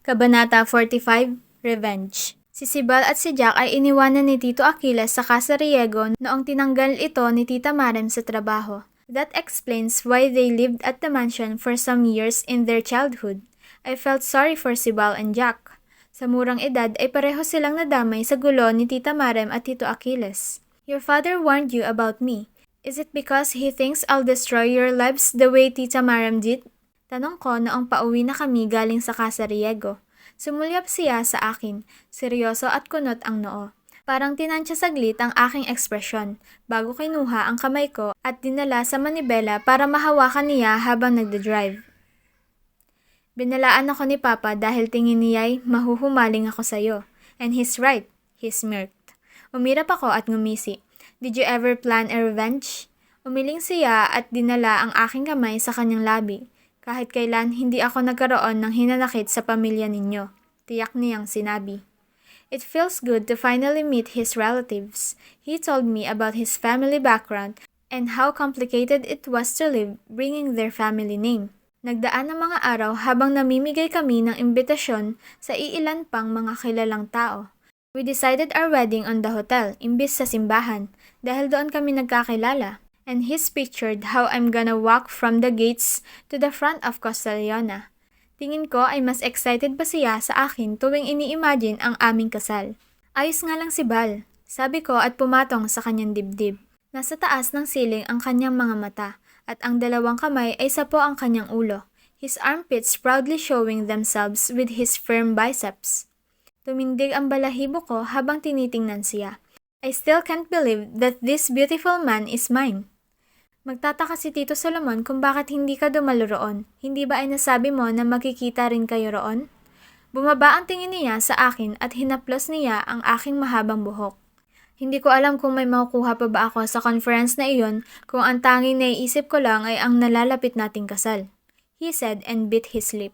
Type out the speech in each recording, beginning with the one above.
Kabanata 45, Revenge. Si Sibal at si Jack ay iniwanan ni Tito Achilles sa Casa Riego noong tinanggal ito ni Tita Marem sa trabaho. That explains why they lived at the mansion for some years in their childhood. I felt sorry for Sibal and Jack. Sa murang edad ay pareho silang nadamay sa gulo ni Tita Marem at Tito Achilles. Your father warned you about me. Is it because he thinks I'll destroy your lives the way Tita Marem did? Tanong ko noong pauwi na kami galing sa Casa Riego. Sumulyap siya sa akin, seryoso at kunot ang noo. Parang tinansya saglit ang aking ekspresyon, bago kinuha ang kamay ko at dinala sa manibela para mahawakan niya habang nagdadrive. Binalaan ako ni Papa dahil tingin niya'y mahuhumaling ako sa'yo. And he's right, he smirked. Umirap ako at ngumisi. Did you ever plan a revenge? Umiling siya at dinala ang aking kamay sa kanyang labi. Kahit kailan hindi ako nagkaroon ng hinanakit sa pamilya ninyo, tiyak niyang sinabi. It feels good to finally meet his relatives. He told me about his family background and how complicated it was to live bringing their family name. Nagdaan ang mga araw habang namimigay kami ng imbitasyon sa iilan pang mga kilalang tao. We decided our wedding on the hotel imbis sa simbahan dahil doon kami nagkakilala. And he's pictured how I'm gonna walk from the gates to the front of Costa Leona. Tingin ko ay mas excited pa siya sa akin tuwing ini-imagine ang aming kasal. Ayos nga lang si Bal, sabi ko at pumatong sa kanyang dibdib. Nasa taas ng siling ang kanyang mga mata at ang dalawang kamay ay sapo ang kanyang ulo. His armpits proudly showing themselves with his firm biceps. Tumindig ang balahibo ko habang tinitingnan siya. I still can't believe that this beautiful man is mine. Magtataka si Tito Solomon kung bakit hindi ka dumalo roon. Hindi ba ay nasabi mo na magkikita rin kayo roon? Bumaba ang tingin niya sa akin at hinaplos niya ang aking mahabang buhok. Hindi ko alam kung may makukuha pa ba ako sa conference na iyon kung ang tanging naiisip ko lang ay ang nalalapit nating kasal. He said and bit his lip.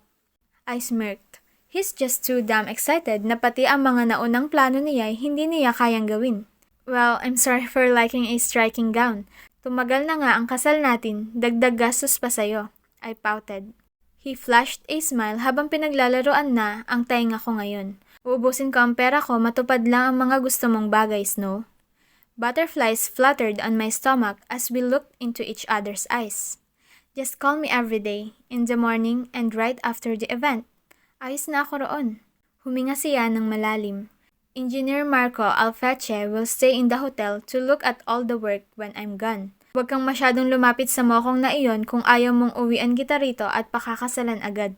I smirked. He's just too damn excited na pati ang mga naunang plano niya ay hindi niya kayang gawin. Well, I'm sorry for liking a striking gown. Tumagal na nga ang kasal natin, dagdag gastos pa sa'yo. I pouted. He flashed a smile habang pinaglalaroan na ang tainga ko ngayon. Uubusin ko ang pera ko, matupad lang ang mga gusto mong bagay, Snow. Butterflies fluttered on my stomach as we looked into each other's eyes. Just call me every day, in the morning and right after the event. Ayos na ako roon. Huminga siya ng malalim. Engineer Marco Alfeche will stay in the hotel to look at all the work when I'm gone. Huwag kang masyadong lumapit sa mokong na iyon kung ayaw mong uwian kita rito at pakakasalan agad.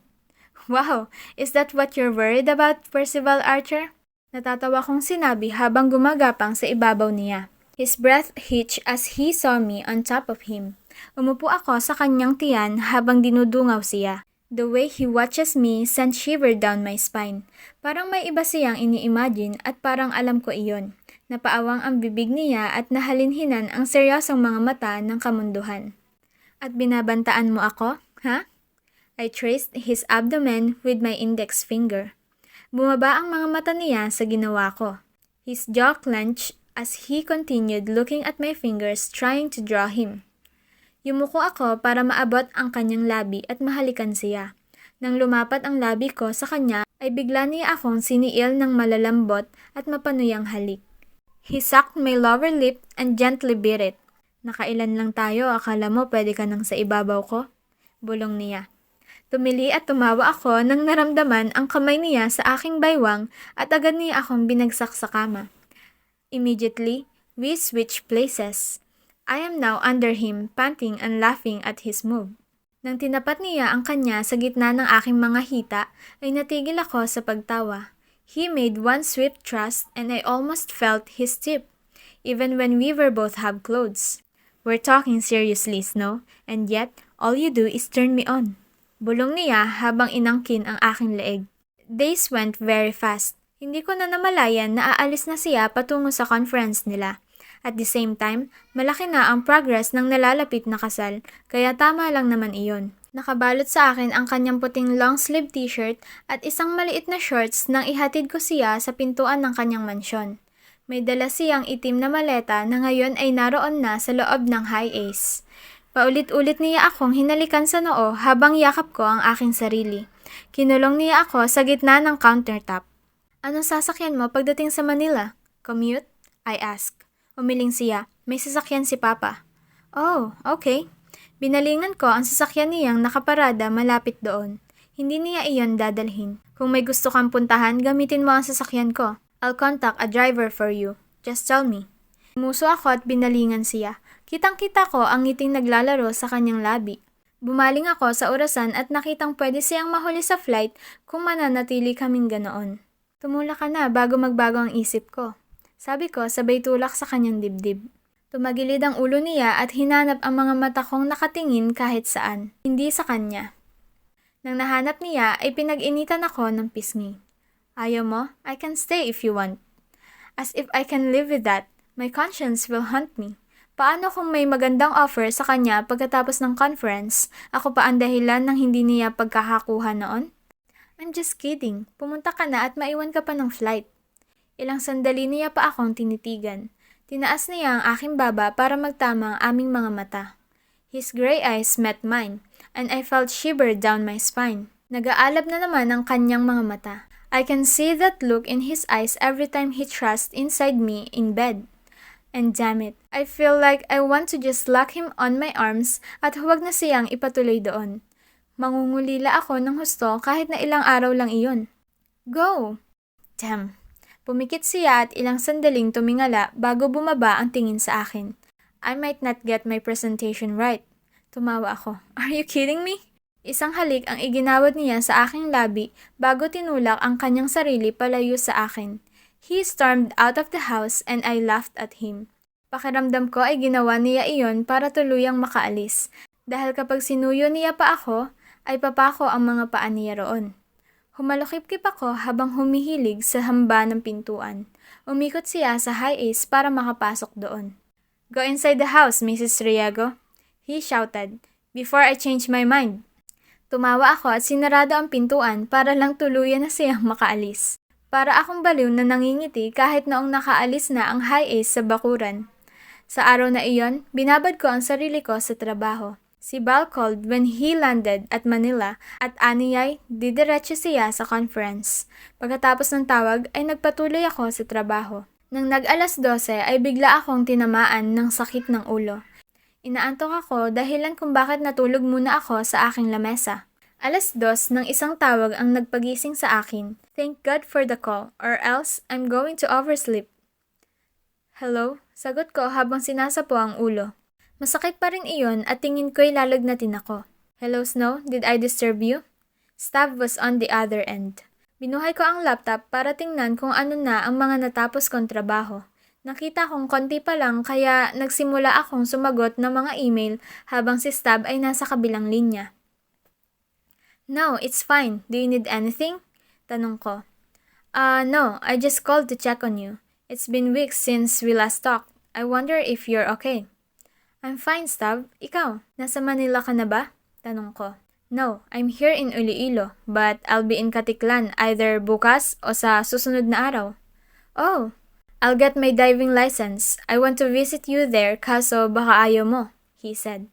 Wow, is that what you're worried about, Percival Archer? Natatawa kong sinabi habang gumagapang sa ibabaw niya. His breath hitched as he saw me on top of him. Umupo ako sa kanyang tiyan habang dinudungaw siya. The way he watches me sent shiver down my spine. Parang may iba siyang ini-imagine at parang alam ko iyon. Napaawang ang bibig niya at nahalinhinan ang seryosong mga mata ng kamunduhan. At binabantaan mo ako, ha? I traced his abdomen with my index finger. Bumaba ang mga mata niya sa ginawa ko. His jaw clenched as he continued looking at my fingers trying to draw him. Yumuko ako para maabot ang kanyang labi at mahalikan siya. Nang lumapat ang labi ko sa kanya, ay bigla niya akong siniil ng malalambot at mapanuyang halik. He sucked my lower lip and gently bit it. Nakailan lang tayo, akala mo pwede ka nang sa ibabaw ko? Bulong niya. Tumili at tumawa ako nang naramdaman ang kamay niya sa aking baywang at agad niya akong binagsak sa kama. Immediately, we switched places. I am now under him, panting and laughing at his move. Nang tinapat niya ang kanya sa gitna ng aking mga hita, ay natigil ako sa pagtawa. He made one swift thrust and I almost felt his tip, even when we were both half clothes. We're talking seriously, Snow, and yet, all you do is turn me on. Bulong niya habang inangkin ang aking leeg. Days went very fast. Hindi ko na namalayan na aalis na siya patungo sa conference nila. At the same time, malaki na ang progress ng nalalapit na kasal, kaya tama lang naman iyon. Nakabalot sa akin ang kanyang puting long-sleeve t-shirt at isang maliit na shorts nang ihatid ko siya sa pintuan ng kanyang mansyon. May dala siyang itim na maleta na ngayon ay naroon na sa loob ng high ace. Paulit-ulit niya akong hinalikan sa noo habang yakap ko ang aking sarili. Kinulong niya ako sa gitna ng countertop. Anong sasakyan mo pagdating sa Manila? Commute? I asked. Umiling siya. May sasakyan si Papa. Oh, okay. Binalingan ko ang sasakyan niyang nakaparada malapit doon. Hindi niya iyon dadalhin. Kung may gusto kang puntahan, gamitin mo ang sasakyan ko. I'll contact a driver for you. Just tell me. Umuso ako at binalingan siya. Kitang-kita ko ang ngiting naglalaro sa kanyang labi. Bumaling ako sa orasan at nakitang pwede siyang mahuli sa flight kung mananatili kaming ganoon. Tumulak ka na bago magbago ang isip ko. Sabi ko sabay tulak sa kanyang dibdib. Tumagilid ang ulo niya at hinanap ang mga mata kong nakatingin kahit saan, hindi sa kanya. Nang nahanap niya ay pinag-initan ako ng pisngi. Ayaw mo? I can stay if you want. As if I can live with that, my conscience will haunt me. Paano kung may magandang offer sa kanya pagkatapos ng conference, ako pa ang dahilan ng hindi niya pagkakakuha noon? I'm just kidding. Pumunta ka na at maiwan ka pa ng flight. Ilang sandali niya pa akong tinitigan. Tinaas niya ang aking baba para magtama ang aming mga mata. His gray eyes met mine, and I felt shiver down my spine. Nag-aalab na naman ang kanyang mga mata. I can see that look in his eyes every time he trusts inside me in bed. And damn it, I feel like I want to just lock him on my arms at huwag na siyang ipatuloy doon. Mangungulila ako ng husto kahit na ilang araw lang iyon. Go! Damn! Pumikit siya at ilang sandaling tumingala bago bumaba ang tingin sa akin. I might not get my presentation right. Tumawa ako. Are you kidding me? Isang halik ang iginawad niya sa aking labi bago tinulak ang kanyang sarili palayo sa akin. He stormed out of the house and I laughed at him. Pakiramdam ko ay ginawa niya iyon para tuluyang makaalis. Dahil kapag sinuyo niya pa ako, ay papako ang mga paa niya roon. Humalukip-kip ako habang humihilig sa hamba ng pintuan. Umikot siya sa high ace para makapasok doon. Go inside the house, Mrs. Riego, he shouted, before I change my mind. Tumawa ako at sinarado ang pintuan para lang tuluyan na siyang makaalis. Para akong baliw na nangingiti kahit noong nakaalis na ang high ace sa bakuran. Sa araw na iyon, binabad ko ang sarili ko sa trabaho. Si Bal called when he landed at Manila at aniyay didiretso siya sa conference. Pagkatapos ng tawag ay nagpatuloy ako sa trabaho. Nang nag-alas 12 ay bigla akong tinamaan ng sakit ng ulo. Inaantok ako dahilan kung bakit natulog muna ako sa aking lamesa. 2:00 ng isang tawag ang nagpagising sa akin. Thank God for the call or else I'm going to oversleep. Hello? Sagot ko habang sinasapo ang ulo. Masakit pa rin iyon at tingin ko'y lalagnatin ako. Hello, Snow? Did I disturb you? Stav was on the other end. Binuhay ko ang laptop para tingnan kung ano na ang mga natapos kong trabaho. Nakita kong konti pa lang kaya nagsimula akong sumagot ng mga email habang si Stav ay nasa kabilang linya. No, it's fine. Do you need anything? Tanong ko. No, I just called to check on you. It's been weeks since we last talked. I wonder if you're okay. I'm fine, Stav. Ikaw, nasa Manila ka na ba? Tanong ko. No, I'm here in Iloilo, but I'll be in Katiklan either bukas o sa susunod na araw. Oh, I'll get my diving license. I want to visit you there kaso baka ayaw mo, he said.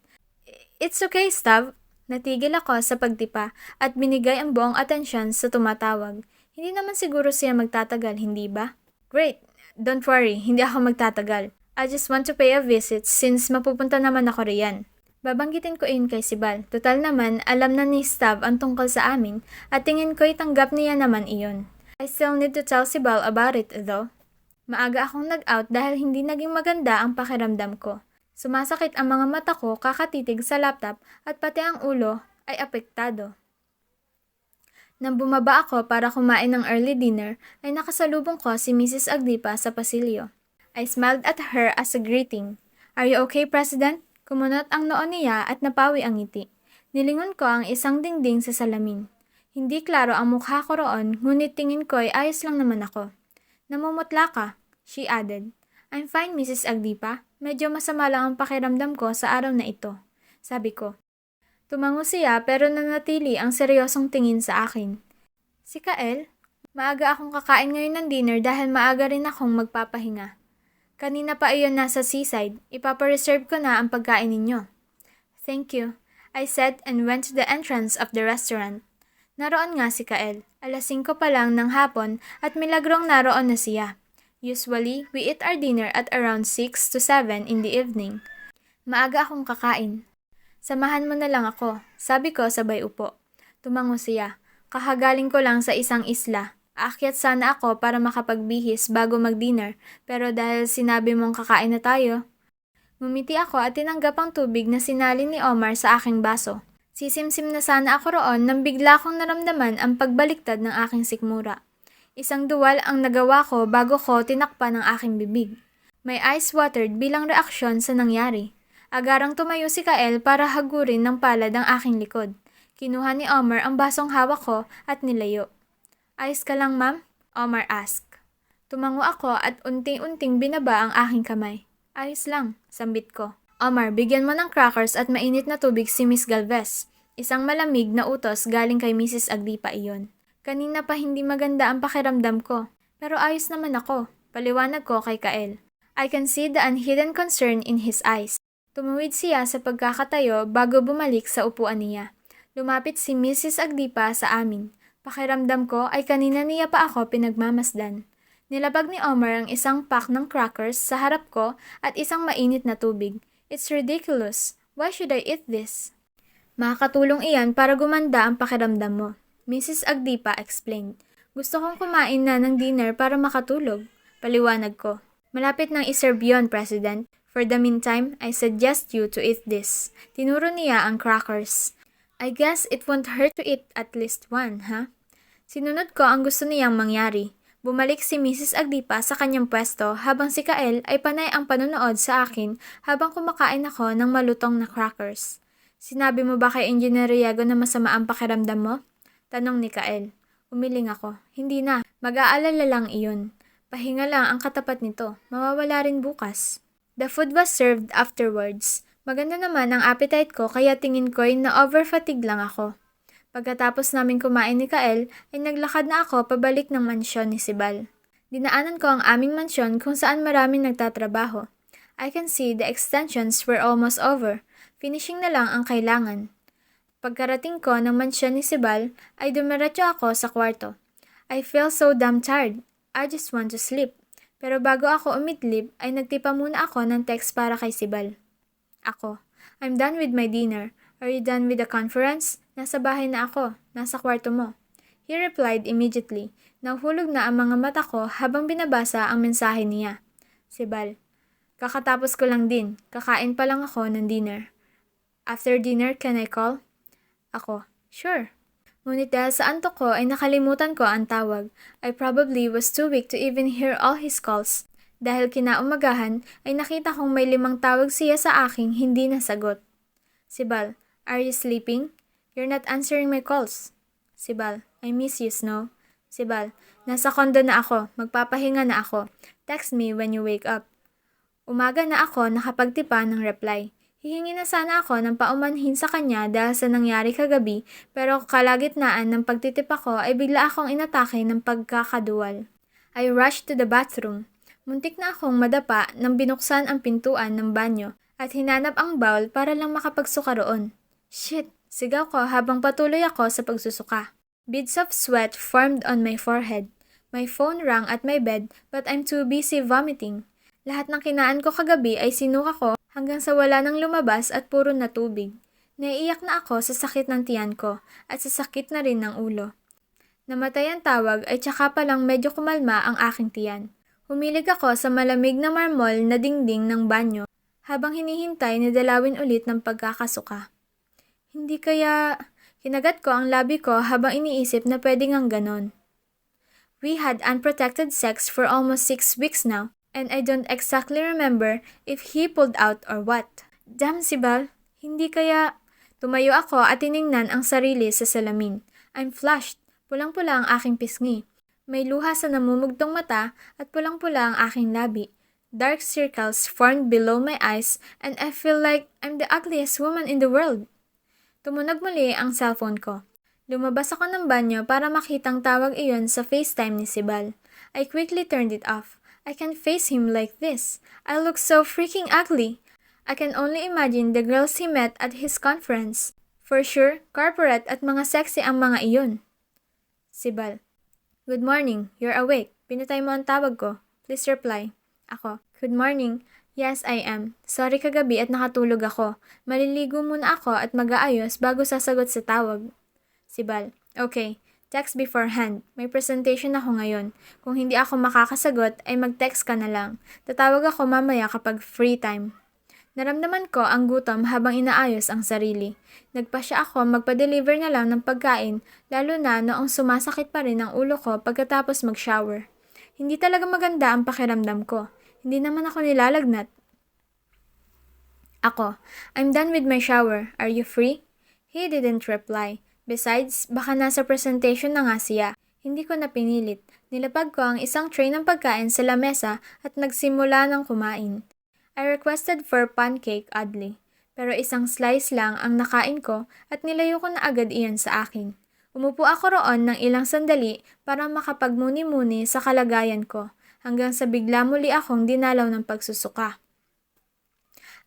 It's okay, Stav. Natigil ako sa pagtipa at binigay ang buong atensyon sa tumatawag. Hindi naman siguro siya magtatagal, hindi ba? Great, don't worry, hindi ako magtatagal. I just want to pay a visit since mapupunta naman ako riyan. Babanggitin ko iyon kay Sibal. Total naman, alam na ni Stav ang tungkol sa amin at tingin ko'y tanggap niya naman iyon. I still need to tell Sibal about it though. Maaga akong nag-out dahil hindi naging maganda ang pakiramdam ko. Sumasakit ang mga mata ko kakatitig sa laptop at pati ang ulo ay apektado. Nang bumaba ako para kumain ng early dinner ay nakasalubong ko si Mrs. Agdipa sa pasilyo. I smiled at her as a greeting. Are you okay, President? Kumunot ang noo niya at napawi ang ngiti. Nilingon ko ang isang dingding sa salamin. Hindi klaro ang mukha ko roon, ngunit tingin ko ay ayos lang naman ako. Namumutla ka, she added. I'm fine, Mrs. Agdipa. Medyo masama lang ang pakiramdam ko sa araw na ito, sabi ko. Tumango siya pero nanatili ang seryosong tingin sa akin. Si Kael? Maaga akong kakain ngayon ng dinner dahil maaga rin akong magpapahinga. Kanina pa iyon nasa seaside, ipapareserve ko na ang pagkain ninyo. Thank you, I said and went to the entrance of the restaurant. Naroon nga si Kael. 5:00 pa lang ng hapon at milagrong naroon na siya. Usually, we eat our dinner at around 6 to 7 in the evening. Maaga akong kakain. Samahan mo na lang ako, sabi ko sabay upo. Tumango siya. Kakagaling ko lang sa isang isla. Aakyat sana ako para makapagbihis bago mag-dinner, pero dahil sinabi mong kakain na tayo. Ngumiti ako at tinanggap ang tubig na sinalin ni Omar sa aking baso. Sisimsim na sana ako roon nang bigla kong naramdaman ang pagbaliktad ng aking sikmura. Isang duwal ang nagawa ko bago ko tinakpan ang aking bibig. May ice watered bilang reaksyon sa nangyari. Agarang tumayo si Kael para hagurin ng palad ang aking likod. Kinuha ni Omar ang basong hawak ko at nilayo. Ayos ka lang, ma'am? Omar asked. Tumango ako at unti-unting binaba ang aking kamay. Ayos lang, sambit ko. Omar, bigyan mo ng crackers at mainit na tubig si Miss Galvez. Isang malamig na utos galing kay Mrs. Agripa iyon. Kanina pa hindi maganda ang pakiramdam ko. Pero ayos naman ako, paliwanag ko kay Kael. I can see the unhidden concern in his eyes. Tumuwid siya sa pagkakatayo bago bumalik sa upuan niya. Lumapit si Mrs. Agripa sa amin. Pakiramdam ko ay kanina niya pa ako pinagmamasdan. Nilabag ni Omar ang isang pack ng crackers sa harap ko at isang mainit na tubig. It's ridiculous. Why should I eat this? Makakatulong iyan para gumanda ang pakiramdam mo. Mrs. Agripa explained. Gusto kong kumain na ng dinner para makatulog. Paliwanag ko. Malapit nang iserve yun, President. For the meantime, I suggest you to eat this. Tinuro niya ang crackers. I guess it won't hurt to eat at least one, huh? Sinunod ko ang gusto niyang mangyari. Bumalik si Mrs. Agripa sa kanyang pwesto habang si Kael ay panay ang panonood sa akin habang kumakain ako ng malutong na crackers. Sinabi mo ba kay Engineer Riego na masama ang pakiramdam mo? Tanong ni Kael. Umiling ako. Hindi na. Mag-aalala lang iyon. Pahinga lang ang katapat nito. Mawawala rin bukas. The food was served afterwards. Maganda naman ang appetite ko kaya tingin ko'y na-overfatigue lang ako. Pagkatapos namin kumain ni Kael, ay naglakad na ako pabalik ng mansyon ni Sibal. Dinaanan ko ang aming mansyon kung saan maraming nagtatrabaho. I can see the extensions were almost over. Finishing na lang ang kailangan. Pagkarating ko ng mansyon ni Sibal, ay dumiretso ako sa kwarto. I feel so damn tired. I just want to sleep. Pero bago ako umidlip, ay nagtipa muna ako ng text para kay Sibal. Ako, I'm done with my dinner. Are you done with the conference? Nasa bahay na ako. Nasa kwarto mo. He replied immediately. Nahulog na ang mga mata ko habang binabasa ang mensahe niya. Sibal, kakatapos ko lang din. Kakain pa lang ako ng dinner. After dinner, can I call? Ako, sure. Ngunit dahil sa antok ko ay nakalimutan ko ang tawag. I probably was too weak to even hear all his calls. Dahil kinaumagahan ay nakita kong may 5 tawag siya sa aking hindi nasagot. Sibal, are you sleeping? You're not answering my calls. Sibal, I miss you, Snow. Sibal, nasa kondo na ako. Magpapahinga na ako. Text me when you wake up. Umaga na ako nakapagtipa ng reply. Hihingi na sana ako ng paumanhin sa kanya dahil sa nangyari kagabi pero kalagitnaan ng pagtitipa ko ay bigla akong inatake ng pagkakaduwal. I rushed to the bathroom. Muntik na akong madapa nang binuksan ang pintuan ng banyo at hinanap ang bowl para lang makapagsuka roon. Shit! Sigaw ko habang patuloy ako sa pagsusuka. Beads of sweat formed on my forehead. My phone rang at my bed but I'm too busy vomiting. Lahat ng kinaan ko kagabi ay sinuka ko hanggang sa wala nang lumabas at puro na tubig. Naiiyak na ako sa sakit ng tiyan ko at sa sakit na rin ng ulo. Namatay ang tawag ay tsaka pa lang medyo kumalma ang aking tiyan. Humilig ako sa malamig na marmol na dingding ng banyo habang hinihintay na dalawin ulit ng pagkakasuka. Hindi kaya... Kinagat ko ang labi ko habang iniisip na pwede ngang ganon. We had unprotected sex for almost 6 weeks now and I don't exactly remember if he pulled out or what. Damn, Sibal! Hindi kaya... Tumayo ako at tiningnan ang sarili sa salamin. I'm flushed. Pulang-pula ang aking pisngi. May luha sa namumugtong mata at pulang-pula ang aking labi. Dark circles formed below my eyes and I feel like I'm the ugliest woman in the world. Tumunog muli ang cellphone ko. Lumabas ako ng banyo para makitang tawag iyon sa FaceTime ni Sibal. I quickly turned it off. I can't face him like this. I look so freaking ugly. I can only imagine the girls he met at his conference. For sure, corporate at mga sexy ang mga iyon. Sibal. Good morning, you're awake. Pinatay mo ang tawag ko. Please reply. Ako. Good morning. Yes, I am. Sorry kagabi at nakatulog ako. Maliligo muna ako at mag-aayos bago sasagot sa tawag. Sibal. Okay. Text beforehand. May presentation ako ngayon. Kung hindi ako makakasagot, ay mag-text ka na lang. Tatawag ako mamaya kapag free time. Naramdaman ko ang gutom habang inaayos ang sarili. Nagpasya ako magpa-deliver na lang ng pagkain, lalo na noong sumasakit pa rin ang ulo ko pagkatapos mag-shower. Hindi talaga maganda ang pakiramdam ko. Hindi naman ako nilalagnat. Ako, I'm done with my shower. Are you free? He didn't reply. Besides, baka nasa presentation na nga siya. Hindi ko na pinilit. Nilapag ko ang isang tray ng pagkain sa lamesa at nagsimula ng kumain. I requested for pancake oddly, pero isang slice lang ang nakain ko at nilayo ko na agad iyan sa akin. Umupo ako roon ng ilang sandali para makapagmuni-muni sa kalagayan ko, hanggang sa bigla muli akong dinalaw ng pagsusuka.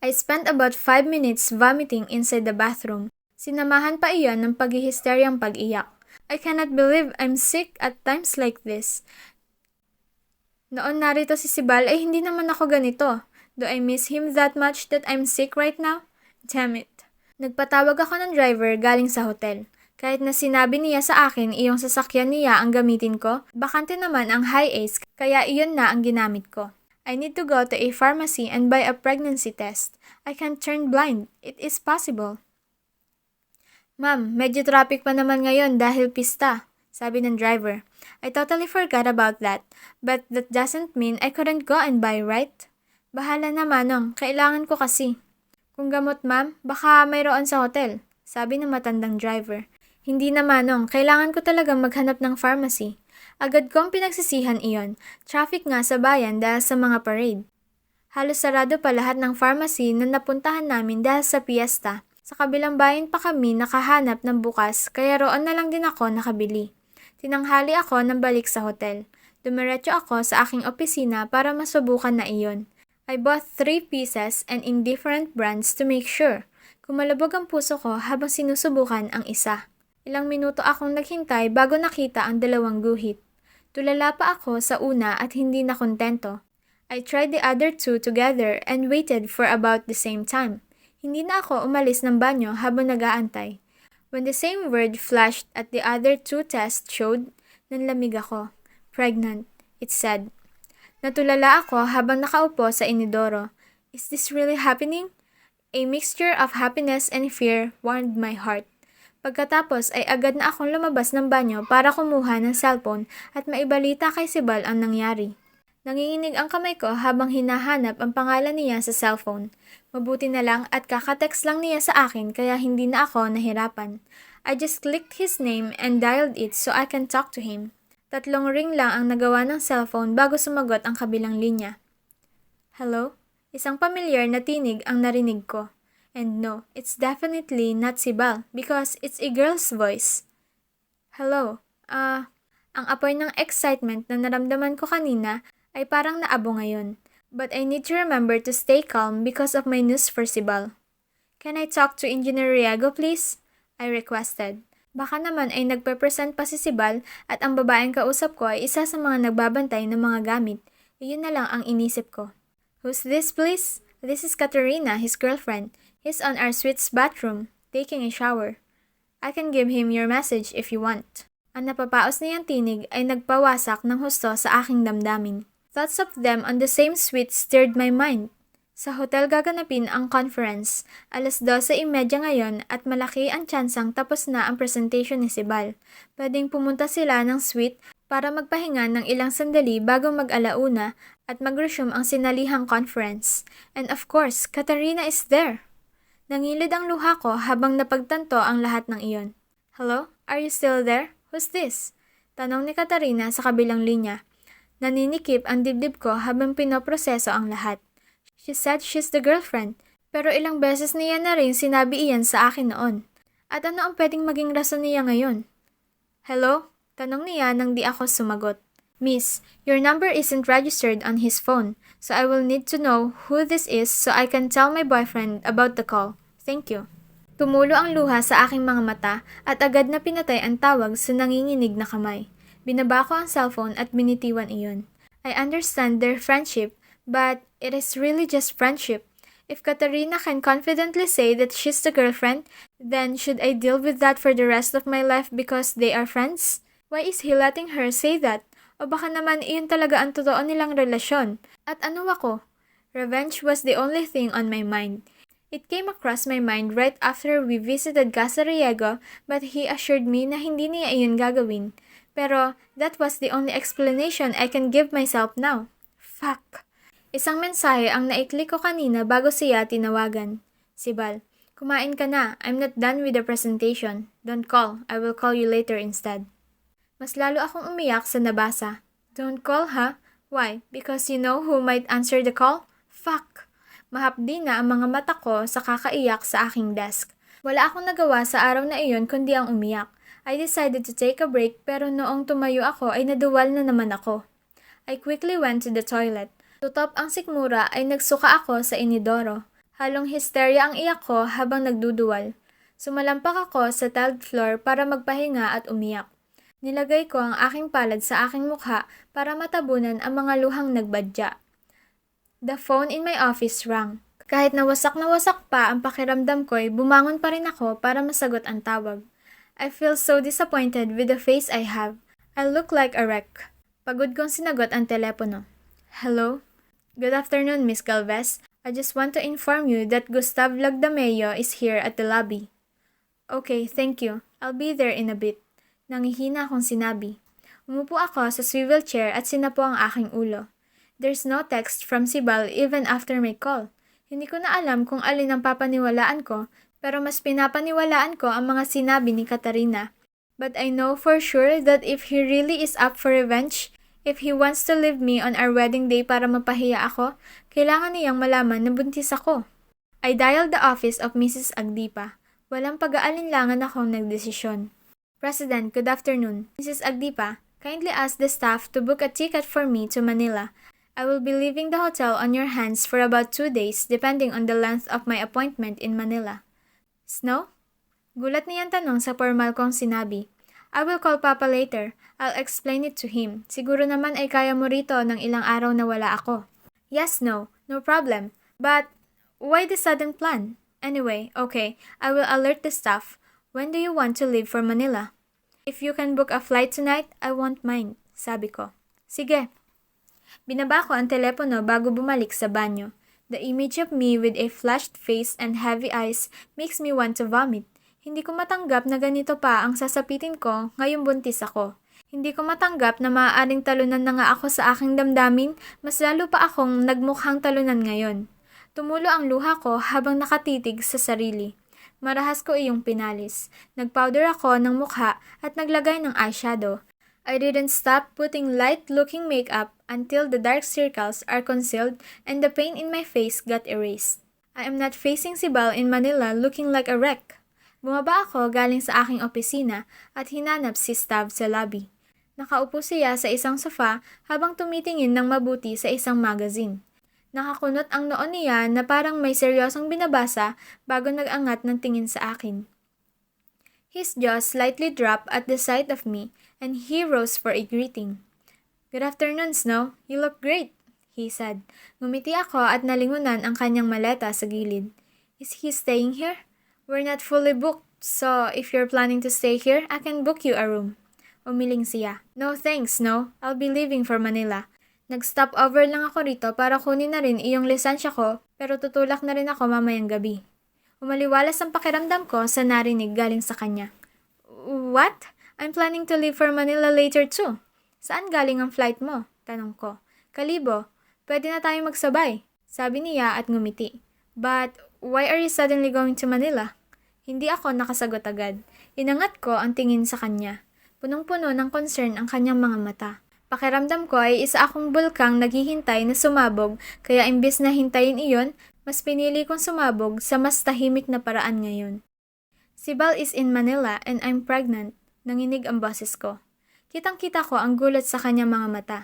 I spent about 5 minutes vomiting inside the bathroom. Sinamahan pa iyon ng paghihisteryang pag-iyak. I cannot believe I'm sick at times like this. Noon narito si Sibal ay hindi naman ako ganito. Do I miss him that much that I'm sick right now? Damn it. Nagpatawag ako ng driver galing sa hotel. Kahit na sinabi niya sa akin iyong sasakyan niya ang gamitin ko, bakante naman ang high ace kaya iyon na ang ginamit ko. I need to go to a pharmacy and buy a pregnancy test. I can't turn blind. It is possible. Ma'am, medyo traffic pa naman ngayon dahil pista, sabi ng driver. I totally forgot about that, but that doesn't mean I couldn't go and buy, right? Bahala na manong, kailangan ko kasi. Kung gamot ma'am, baka mayroon sa hotel, sabi ng matandang driver. Hindi na manong, kailangan ko talagang maghanap ng pharmacy. Agad kong pinagsisihan iyon, traffic nga sa bayan dahil sa mga parade. Halos sarado pa lahat ng pharmacy na napuntahan namin dahil sa piyesta. Sa kabilang bayan pa kami nakahanap ng bukas kaya roon na lang din ako nakabili. Tinanghali ako ng balik sa hotel. Dumiretso ako sa aking opisina para masubukan na iyon. I bought 3 pieces and in different brands to make sure. Kumalabog ang puso ko habang sinusubukan ang isa. Ilang minuto akong naghintay bago nakita ang dalawang guhit. Tulala pa ako sa una at hindi na kontento. I tried the other 2 together and waited for about the same time. Hindi na ako umalis ng banyo habang nag-aantay. When the same word flashed at the other 2 tests showed, nanlamig ako. Pregnant, it said. Natulala ako habang nakaupo sa inidoro. Is this really happening? A mixture of happiness and fear warmed my heart. Pagkatapos ay agad na akong lumabas ng banyo para kumuha ng cellphone at maibalita kay Sibal ang nangyari. Nanginginig ang kamay ko habang hinahanap ang pangalan niya sa cellphone. Mabuti na lang at kakatext lang niya sa akin kaya hindi na ako nahirapan. I just clicked his name and dialed it so I can talk to him. 3 ring lang ang nagawa ng cellphone bago sumagot ang kabilang linya. Hello? Isang pamilyar na tinig ang narinig ko. And no, it's definitely not Sibal because it's a girl's voice. Hello? Ang apoy ng excitement na naramdaman ko kanina ay parang naabo ngayon. But I need to remember to stay calm because of my news for Sibal. Can I talk to Engineer Riego, please? I requested. Baka naman ay nagpe-present pa si Sibal at ang babaeng kausap ko ay isa sa mga nagbabantay ng mga gamit. Iyon na lang ang inisip ko. Who's this, please? This is Katerina, his girlfriend. He's on our suite's bathroom, taking a shower. I can give him your message if you want. Ang napapaos niyang tinig ay nagpawasak ng husto sa aking damdamin. Thoughts of them on the same suite stirred my mind. Sa hotel gaganapin ang conference, 12:30 ngayon at malaki ang tsansang tapos na ang presentation ni Sibal. Pwedeng pumunta sila ng suite para magpahinga ng ilang sandali bago mag-alauna at mag-resume ang sinalihang conference. And of course, Katarina is there! Nangilid ang luha ko habang napagtanto ang lahat ng iyon. Hello? Are you still there? Who's this? Tanong ni Katarina sa kabilang linya. Naninikip ang dibdib ko habang pinoproseso ang lahat. She said she's the girlfriend, pero ilang beses niya na rin sinabi iyan sa akin noon. At ano ang pwedeng maging rason niya ngayon? Hello? Tanong niya nang di ako sumagot. Miss, your number isn't registered on his phone, so I will need to know who this is so I can tell my boyfriend about the call. Thank you. Tumulo ang luha sa aking mga mata at agad na pinatay ang tawag sa nanginginig na kamay. Binaba ko ang cellphone at binitiwan iyon. I understand their friendship, but it is really just friendship. If Katarina can confidently say that she's the girlfriend, then should I deal with that for the rest of my life because they are friends? Why is he letting her say that? O baka naman iyon talaga ang totoo nilang relasyon. At ano ako? Revenge was the only thing on my mind. It came across my mind right after we visited Casa Riego, but he assured me na hindi niya iyon gagawin. Pero that was the only explanation I can give myself now. Fuck. Isang mensahe ang naiklik ko kanina bago siya tinawagan. Sibal, kumain ka na. I'm not done with the presentation. Don't call. I will call you later instead. Mas lalo akong umiyak sa nabasa. Don't call, ha? Why? Because you know who might answer the call? Fuck. Mahapdi na ang mga mata ko sa kakaiyak sa aking desk. Wala akong nagawa sa araw na iyon kundi ang umiyak. I decided to take a break pero noong tumayo ako ay naduwal na naman ako. I quickly went to the toilet. Tutop ang sikmura ay nagsuka ako sa inidoro. Halong hysteria ang iyak ko habang nagduduwal. Sumalampak ako sa tiled floor para magpahinga at umiyak. Nilagay ko ang aking palad sa aking mukha para matabunan ang mga luhang nagbadya. The phone in my office rang. Kahit na wasak pa ang pakiramdam ko'y bumangon pa rin ako para masagot ang tawag. I feel so disappointed with the face I have. I look like a wreck. Pagod kong sinagot ang telepono. Hello? Good afternoon, Miss Galvez. I just want to inform you that Gustav Lagdameo is here at the lobby. Okay, thank you. I'll be there in a bit. Nangihina akong sinabi. Umupo ako sa swivel chair at sinapo ang aking ulo. There's no text from Sibal even after my call. Hindi ko na alam kung alin ang papaniwalaan ko, pero mas pinapaniwalaan ko ang mga sinabi ni Katarina. But I know for sure that if he really is up for revenge, if he wants to leave me on our wedding day para mapahiya ako, kailangan niyang malaman na buntis ako. I dialed the office of Mrs. Agdipa. Walang pag-aalinlangan akong nagdesisyon. President, good afternoon. Mrs. Agdipa, kindly ask the staff to book a ticket for me to Manila. I will be leaving the hotel on your hands for about 2 days depending on the length of my appointment in Manila. Snow? Gulat niyang tanong sa formal kong sinabi. I will call Papa later. I'll explain it to him. Siguro naman ay kaya mo rito ng ilang araw na wala ako. Yes, no problem. But why the sudden plan? Anyway, okay, I will alert the staff. When do you want to leave for Manila? If you can book a flight tonight, I won't mind, sabi ko. Sige. Binaba ko ang telepono bago bumalik sa banyo. The image of me with a flushed face and heavy eyes makes me want to vomit. Hindi ko matanggap na ganito pa ang sasapitin ko ngayong buntis ako. Hindi ko matanggap na maaaring talunan na nga ako sa aking damdamin, mas lalo pa akong nagmukhang talunan ngayon. Tumulo ang luha ko habang nakatitig sa sarili. Marahas ko iyong pinalis. Nagpowder ako ng mukha at naglagay ng eyeshadow. I didn't stop putting light-looking makeup until the dark circles are concealed and the pain in my face got erased. I am not facing Sibal in Manila looking like a wreck. Bumaba ako galing sa aking opisina at hinanap si Stav sa lobby. Nakaupo siya sa isang sofa habang tumitingin ng mabuti sa isang magazine. Nakakunot ang noon niya na parang may seryosong binabasa bago nag-angat ng tingin sa akin. His jaw slightly dropped at the sight of me, and he rose for a greeting. Good afternoon, Snow. You look great, he said. Ngumiti ako at nalingunan ang kanyang maleta sa gilid. Is he staying here? We're not fully booked, so if you're planning to stay here, I can book you a room. Umiling siya. No thanks, Snow. I'll be leaving for Manila. Nag-stop over lang ako rito para kunin na rin iyong lisensya ko, pero tutulak na rin ako mamayang gabi. Umaliwalas ang pakiramdam ko sa narinig galing sa kanya. What? I'm planning to leave for Manila later too. Saan galing ang flight mo? Tanong ko. Kalibo, pwede na tayong magsabay. Sabi niya at ngumiti. But why are you suddenly going to Manila? Hindi ako nakasagot agad. Inangat ko ang tingin sa kanya. Punong-puno ng concern ang kanyang mga mata. Pakiramdam ko ay isa akong bulkang naghihintay na sumabog, kaya imbis na hintayin iyon, mas pinili kong sumabog sa mas tahimik na paraan ngayon. Sibal is in Manila and I'm pregnant. Nanginig ang boses ko. Kitang-kita ko ang gulat sa kanyang mga mata.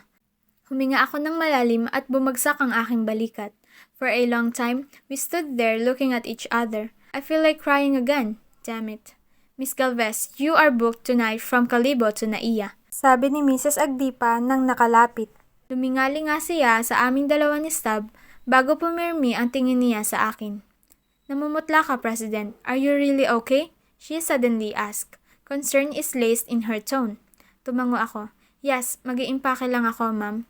Huminga ako ng malalim at bumagsak ang aking balikat. For a long time, we stood there looking at each other. I feel like crying again. Damn it. Miss Galvez, you are booked tonight from Calibo to Naiya. Sabi ni Mrs. Agdipa nang nakalapit. Lumingali nga siya sa aming dalawa ni Stab bago pumirmi ang tingin niya sa akin. Namumutla ka, President. Are you really okay? She suddenly asked. Concern is laced in her tone. Tumango ako. Yes, mag-iimpake lang ako, ma'am.